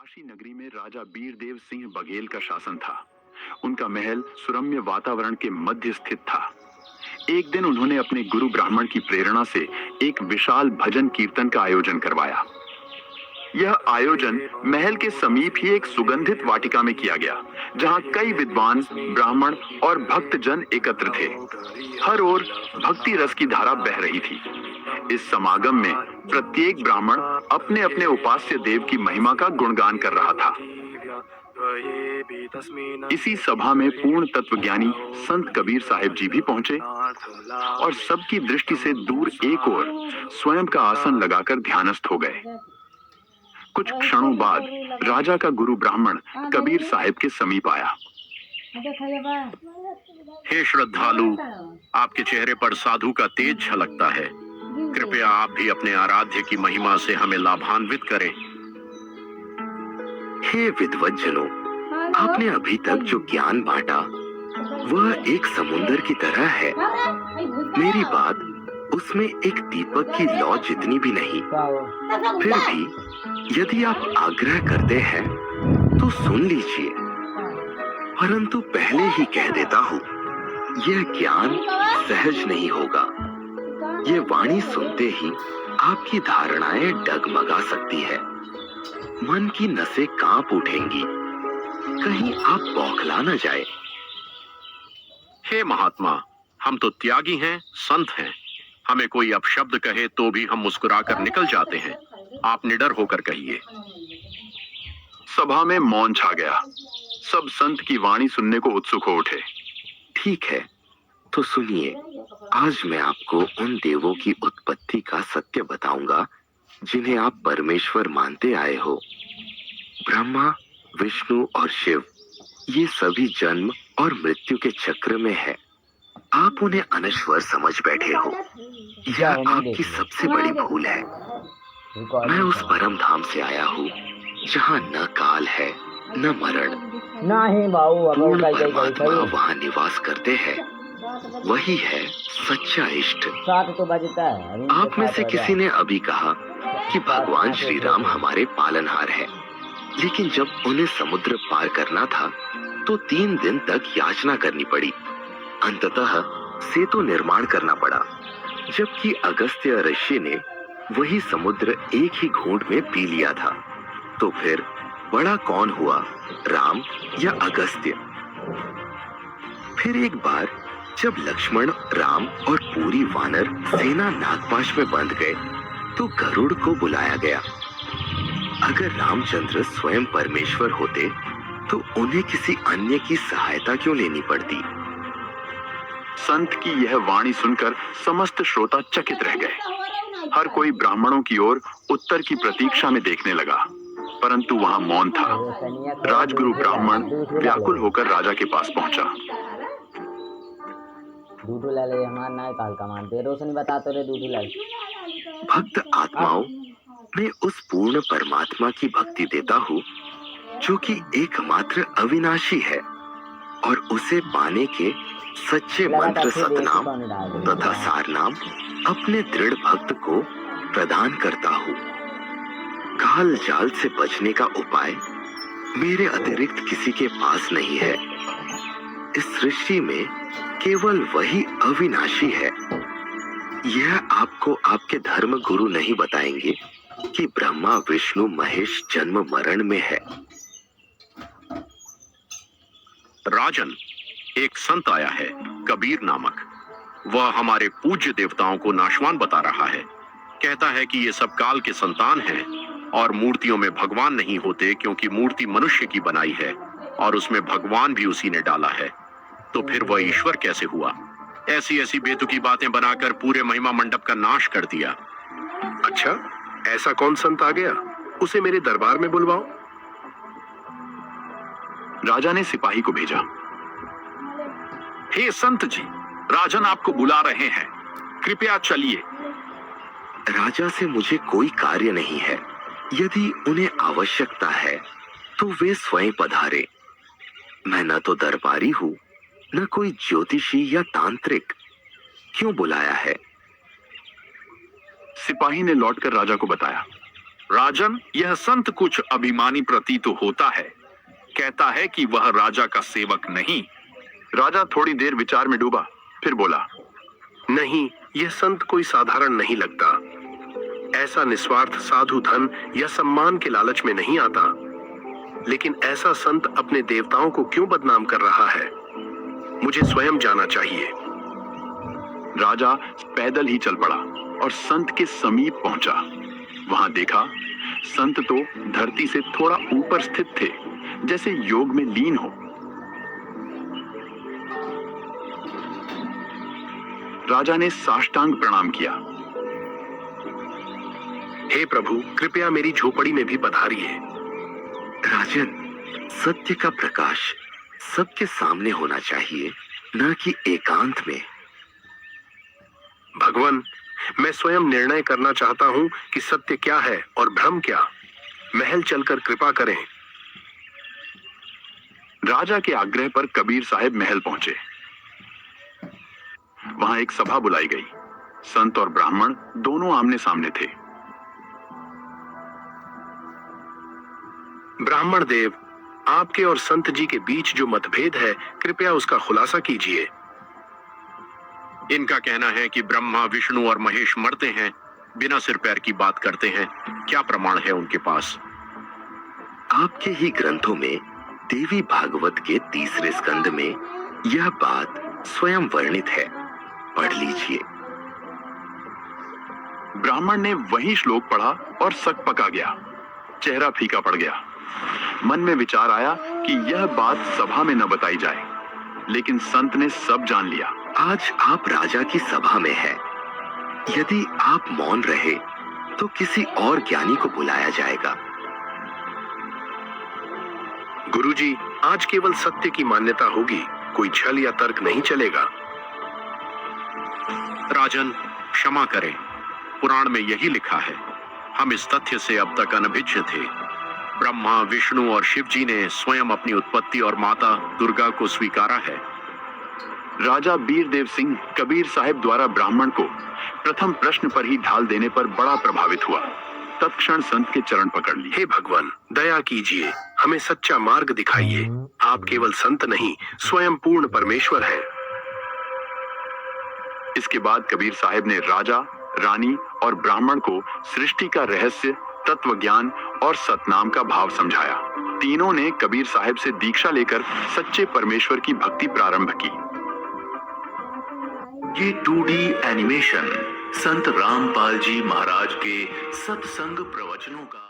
काशी नगरी में राजा बीरदेव सिंह बघेल का शासन था। उनका महल सुरम्य वातावरण के मध्य स्थित था। एक दिन उन्होंने अपने गुरु ब्राह्मण की प्रेरणा से एक विशाल भजन कीर्तन का आयोजन करवाया। यह आयोजन महल के समीप ही एक सुगंधित वाटिका में किया गया, जहां कई विद्वान, ब्राह्मण और भक्तजन एकत्र थे। हर ओर भक्ति रस की धारा बह रही थी। इस समागम में प्रत्येक ब्राह्मण अपने अपने उपास्य देव की महिमा का गुणगान कर रहा था। इसी सभा में पूर्ण तत्वज्ञानी संत कबीर साहिब जी भी पहुंचे और सबकी दृष्टि से दूर एक ओर स्वयं का आसन लगाकर ध्यानस्थ हो गए। कुछ क्षणों बाद राजा का गुरु ब्राह्मण कबीर साहिब के समीप आया। हे श्रद्धालु, आपके चेहरे पर साधु का तेज झलकता है। कृपया आप भी अपने आराध्य की महिमा से हमें लाभान्वित करें। हे विद्वज्जनों, आपने अभी तक जो ज्ञान बांटा वह एक समुद्र की तरह है। मेरी बात उसमें एक दीपक की लौ जितनी भी नहीं। फिर भी यदि आप आग्रह करते हैं तो सुन लीजिए, परंतु पहले ही कह देता हूँ, यह ज्ञान सहज नहीं होगा। ये वाणी सुनते ही आपकी धारणाएं डगमगा सकती है। मन की नसें कांप उठेंगी, कहीं आप बौखला न जाए। हे महात्मा, हम तो त्यागी हैं, संत हैं। हमें कोई अपशब्द कहे तो भी हम मुस्कुराकर निकल जाते हैं। आप निडर होकर कहिए। सभा में मौन छा गया। सब संत की वाणी सुनने को उत्सुक हो उठे। ठीक है, तो सुनिए। आज मैं आपको उन देवों की उत्पत्ति का सत्य बताऊंगा जिन्हें आप परमेश्वर मानते आए हो। ब्रह्मा, विष्णु और शिव, ये सभी जन्म और मृत्यु के चक्र में है। आप उन्हें अनश्वर समझ बैठे हो। यह आपकी सबसे बड़ी भूल है। मैं उस परम धाम से आया हूँ जहाँ न काल है न मरण। पूर्ण परमात्मा वहाँ निवास करते हैं। वही है सच्चा इष्ट। तो बजता है। आप में से किसी ने अभी कहा कि भगवान श्री राम हमारे पालनहार है, लेकिन जब उन्हें समुद्र पार करना था तो 3 दिन तक याचना करनी पड़ी। अंततः सेतु निर्माण करना पड़ा, जबकि अगस्त्य ऋषि ने वही समुद्र एक ही घूंट में पी लिया था। तो फिर बड़ा कौन हुआ, राम या अगस्त्य? फिर एक बार जब लक्ष्मण, राम और पूरी वानर सेना नागपाश में बंध गए तो गरुड़ को बुलाया गया। अगर रामचंद्र स्वयं परमेश्वर होते तो उन्हें किसी अन्य की सहायता क्यों लेनी पड़ती? संत की यह वाणी सुनकर समस्त श्रोता चकित रह गए। हर कोई ब्राह्मणों की ओर उत्तर की प्रतीक्षा में देखने लगा, परंतु वहां मौन था। राजगुरु ब्राह्मण व्याकुल होकर राजा के पास पहुंचा। भक्त आत्माओं, मैं उस पूर्ण परमात्मा की भक्ति देता हूँ जो कि एकमात्र अविनाशी है, और उसे पाने के सच्चे मंत्र सतनाम तथा सारनाम अपने दृढ़ भक्त को प्रदान करता हूँ। काल जाल से बचने का उपाय मेरे अतिरिक्त किसी के पास नहीं है। इस सृष्टि में केवल वही अविनाशी है। यह आपको आपके धर्म गुरु नहीं बताएंगे कि ब्रह्मा, विष्णु, महेश जन्म मरण में है। राजन, एक संत आया है, कबीर नामक। वह हमारे पूज्य देवताओं को नाशवान बता रहा है। कहता है कि ये सब काल के संतान हैं और मूर्तियों में भगवान नहीं होते, क्योंकि मूर्ति मनुष्य की बनाई है और उसमें भगवान भी उसी ने डाला है। तो फिर वह ईश्वर कैसे हुआ? ऐसी ऐसी बेतुकी बातें बनाकर पूरे महिमा मंडप का नाश कर दिया। अच्छा, ऐसा कौन संत आ गया? उसे मेरे दरबार में बुलवाओ। राजा ने सिपाही को भेजा। हे संत जी, राजन आपको बुला रहे हैं, कृपया चलिए। राजा से मुझे कोई कार्य नहीं है। यदि उन्हें आवश्यकता है तो वे स्वयं पधारे। मैं न तो दरबारी हूँ, न कोई ज्योतिषी या तांत्रिक। क्यों बुलाया है? सिपाही ने लौटकर राजा को बताया। राजन, यह संत कुछ अभिमानी प्रतीत होता है। कहता है कि वह राजा का सेवक नहीं। राजा थोड़ी देर विचार में डूबा, फिर बोला, नहीं, यह संत कोई साधारण नहीं लगता। ऐसा निस्वार्थ साधु धन या सम्मान के लालच में नहीं आता। लेकिन ऐसा संत अपने देवताओं को क्यों बदनाम कर रहा है, मुझे स्वयं जाना चाहिए। राजा पैदल ही चल पड़ा और संत के समीप पहुंचा। वहां देखा, संत तो धरती से थोड़ा ऊपर स्थित थे, जैसे योग में लीन हो। राजा ने साष्टांग प्रणाम किया। हे प्रभु, कृपया मेरी झोपड़ी में भी पधारिए। राजन, सत्य का प्रकाश सबके सामने होना चाहिए, न कि एकांत में। भगवान, मैं स्वयं निर्णय करना चाहता हूं कि सत्य क्या है और भ्रम क्या। महल चलकर कृपा करें। राजा के आग्रह पर कबीर साहब महल पहुंचे। वहां एक सभा बुलाई गई। संत और ब्राह्मण दोनों आमने सामने थे। ब्राह्मण देव, आपके और संत जी के बीच जो मतभेद है, कृपया उसका खुलासा कीजिए। इनका कहना है कि ब्रह्मा, विष्णु और महेश मरते हैं, बिना सिर पैर की बात करते हैं। क्या प्रमाण है उनके पास? आपके ही ग्रंथों में देवी भागवत के 3 स्कंद में यह बात स्वयं वर्णित है, पढ़ लीजिए। ब्राह्मण ने वही श्लोक पढ़ा और सक पका गया। चेहरा फीका पड़ गया। मन में विचार आया कि यह बात सभा में न बताई जाए, लेकिन संत ने सब जान लिया। आज आप राजा की सभा में हैं। यदि आप मौन रहे तो किसी और ज्ञानी को बुलाया जाएगा। गुरुजी, आज केवल सत्य की मान्यता होगी, कोई छल या तर्क नहीं चलेगा। राजन, क्षमा करें, पुराण में यही लिखा है। हम इस तथ्य से अब तक अनभिज्ञ थे। ब्रह्मा, विष्णु और शिव जी ने स्वयं अपनी उत्पत्ति और माता दुर्गा को स्वीकारा है। राजा बीरदेव सिंह कबीर साहब द्वारा ब्राह्मण को प्रथम प्रश्न पर ही ढाल देने पर बड़ा प्रभावित हुआ। तत्क्षण संत के चरण पकड़ लिए। हे भगवान, दया कीजिए, हमें सच्चा मार्ग दिखाइए। आप केवल संत नहीं, स्वयं पूर्ण परमेश्वर हैं। इसके बाद कबीर साहब ने राजा, रानी और ब्राह्मण को सृष्टि का रहस्य, तत्व ज्ञान और सतनाम का भाव समझाया। तीनों ने कबीर साहब से दीक्षा लेकर सच्चे परमेश्वर की भक्ति प्रारंभ की। ये 2D एनिमेशन संत रामपाल जी महाराज के सत्संग प्रवचनों का